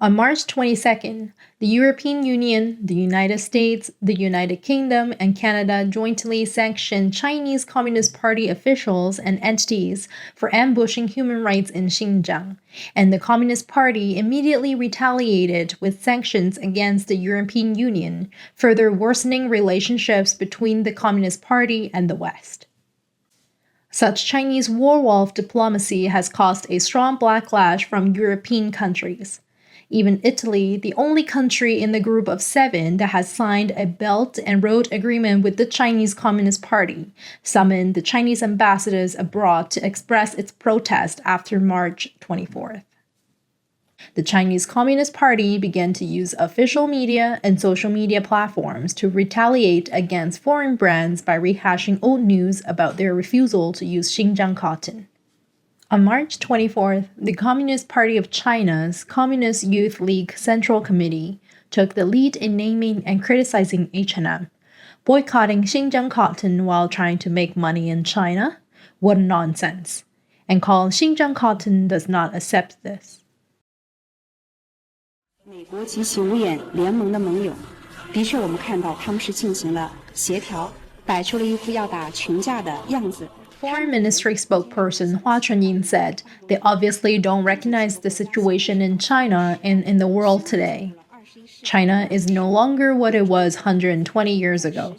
On March 22nd, the European Union, the United States, the United Kingdom, and Canada jointly sanctioned Chinese Communist Party officials and entities for ambushing human rights in Xinjiang, and the Communist Party immediately retaliated with sanctions against the European Union, further worsening relationships between the Communist Party and the West. Such Chinese war-wolf diplomacy has caused a strong backlash from European countries. Even Italy, the only country in the group of 7 that has signed a Belt and Road Agreement with the Chinese Communist Party, summoned the Chinese ambassadors abroad to express its protest after March 24th. The Chinese Communist Party began to use official media and social media platforms to retaliate against foreign brands by rehashing old news about their refusal to use Xinjiang Cotton. On March 24th, the Communist Party of China's Communist Youth League Central Committee took the lead in naming and criticizing H&M, boycotting Xinjiang Cotton while trying to make money in China? What nonsense! And called Xinjiang Cotton does not accept this. 美国及其五眼联盟的盟友，的确我们看到他们是进行了协调，摆出了一副要打群架的样子。Foreign Ministry spokesperson Hua Chunying said they obviously don't recognize the situation in China and in the world today. China is no longer what it was 120 years ago.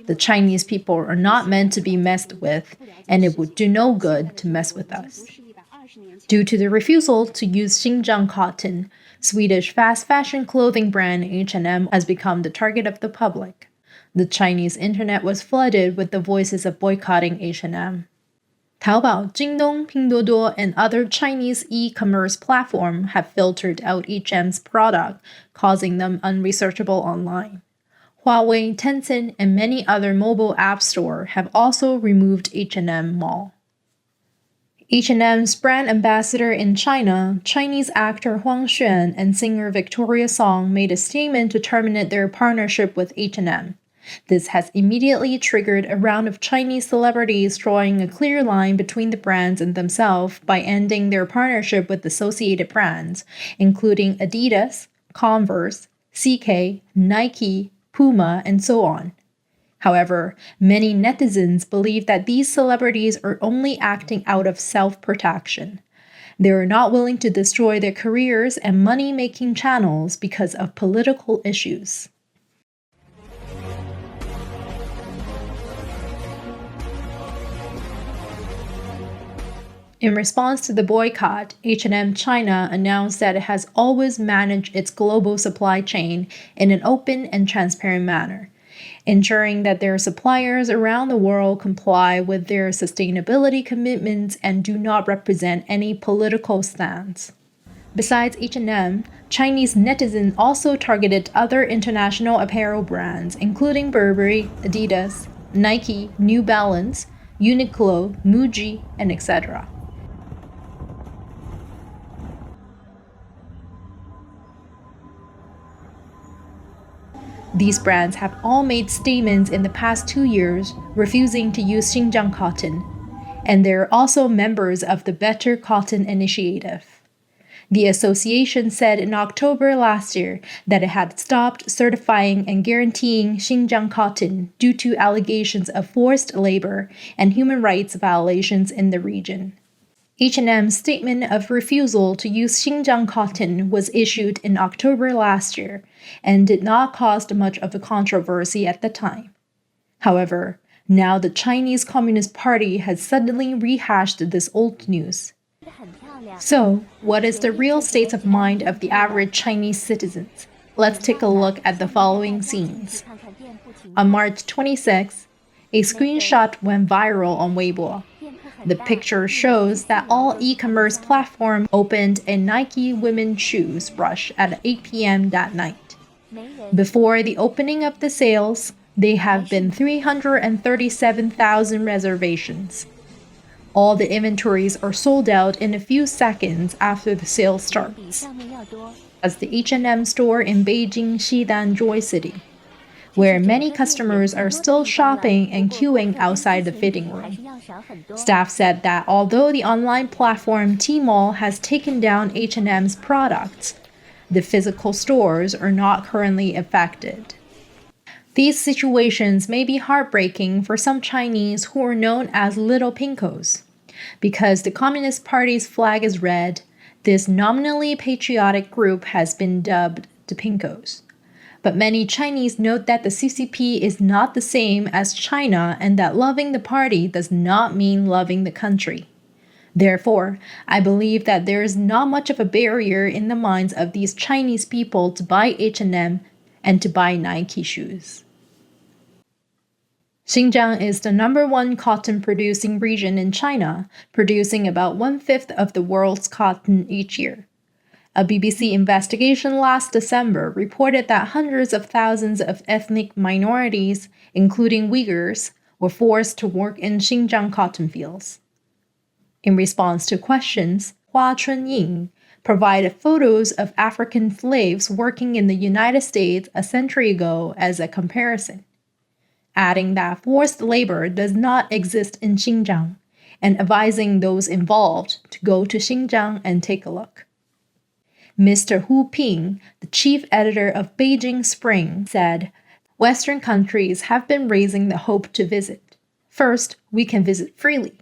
The Chinese people are not meant to be messed with, and it would do no good to mess with us. Due to the refusal to use Xinjiang Cotton, Swedish fast fashion clothing brand H&M has become the target of the public. The Chinese internet was flooded with the voices of boycotting H&M. Taobao, Jingdong, Pinduoduo, and other Chinese e-commerce platforms have filtered out H&M's product, causing them unresearchable online. Huawei, Tencent, and many other mobile app stores have also removed H&M Mall. H&M's brand ambassador in China, Chinese actor Huang Xuan and singer Victoria Song made a statement to terminate their partnership with H&M. This has immediately triggered a round of Chinese celebrities drawing a clear line between the brands and themselves by ending their partnership with associated brands, including Adidas, Converse, CK, Nike, Puma, and so on. However, many netizens believe that these celebrities are only acting out of self-protection. They are not willing to destroy their careers and money-making channels because of political issues. In response to the boycott, H&M China announced that it has always managed its global supply chain in an open and transparent manner, ensuring that their suppliers around the world comply with their sustainability commitments and do not represent any political stance. Besides H&M, Chinese netizens also targeted other international apparel brands, including Burberry, Adidas, Nike, New Balance, Uniqlo, Muji, and etc. These brands have all made statements in the past 2 years refusing to use Xinjiang Cotton, and they're also members of the Better Cotton Initiative. The association said in October last year that it had stopped certifying and guaranteeing Xinjiang Cotton due to allegations of forced labor and human rights violations in the region. H&M's statement of refusal to use Xinjiang Cotton was issued in October last year and did not cause much of a controversy at the time. However, now the Chinese Communist Party has suddenly rehashed this old news. So, what is the real state of mind of the average Chinese citizens? Let's take a look at the following scenes. On March 26, a screenshot went viral on Weibo. The picture shows that all e-commerce platforms opened a Nike women's shoes rush at 8 p.m. that night. Before the opening of the sales, there have been 337,000 reservations. All the inventories are sold out in a few seconds after the sale starts. As the H&M store in Beijing Xidan Joy City, where many customers are still shopping and queuing outside the fitting room. Staff said that although the online platform Tmall has taken down H&M's products, The physical stores are not currently affected. These situations may be heartbreaking for some Chinese who are known as little pinkos. Because the Communist Party's flag is red, this nominally patriotic group has been dubbed the pinkos. But many Chinese note that the CCP is not the same as China and that loving the party does not mean loving the country. Therefore, I believe that there is not much of a barrier in the minds of these Chinese people to buy H&M and to buy Nike shoes. Xinjiang is the #1 cotton-producing region in China, producing about 1/5 of the world's cotton each year. A BBC investigation last December reported that hundreds of thousands of ethnic minorities, including Uyghurs, were forced to work in Xinjiang cotton fields. In response to questions, Hua Chunying provided photos of African slaves working in the United States a century ago as a comparison, adding that forced labor does not exist in Xinjiang, and advising those involved to go to Xinjiang and take a look. Mr. Hu Ping, the chief editor of Beijing Spring, said, "Western countries have been raising the hope to visit. First, we can visit freely.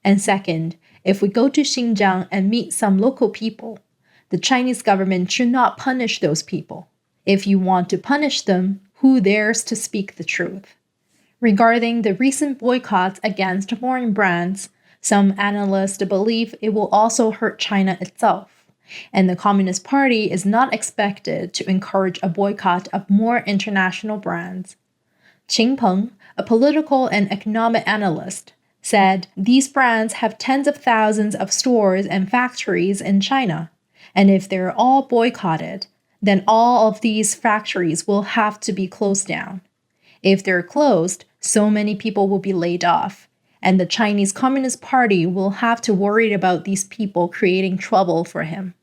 And second, if we go to Xinjiang and meet some local people, the Chinese government should not punish those people. If you want to punish them, who dares to speak the truth?" Regarding the recent boycotts against foreign brands, some analysts believe it will also hurt China itself, and the Communist Party is not expected to encourage a boycott of more international brands. Qin Peng, a political and economic analyst, said these brands have tens of thousands of stores and factories in China, and if they're all boycotted, then all of these factories will have to be closed down. If they're closed, so many people will be laid off, and the Chinese Communist Party will have to worry about these people creating trouble for him.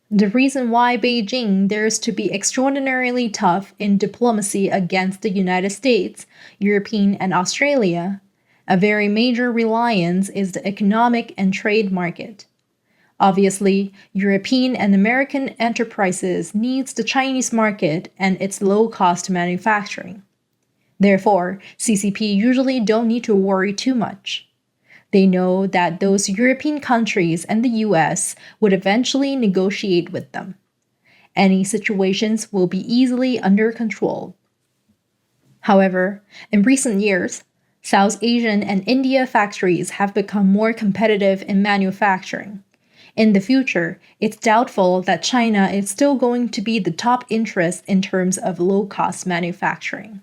The reason why Beijing dares to be extraordinarily tough in diplomacy against the United States, European, and Australia, a very major reliance is the economic and trade market. Obviously, European and American enterprises needs the Chinese market and its low-cost manufacturing. Therefore, CCP usually don't need to worry too much. They know that those European countries and the US would eventually negotiate with them. Any situations will be easily under control. However, in recent years, South Asian and India factories have become more competitive in manufacturing. In the future, it's doubtful that China is still going to be the top interest in terms of low-cost manufacturing.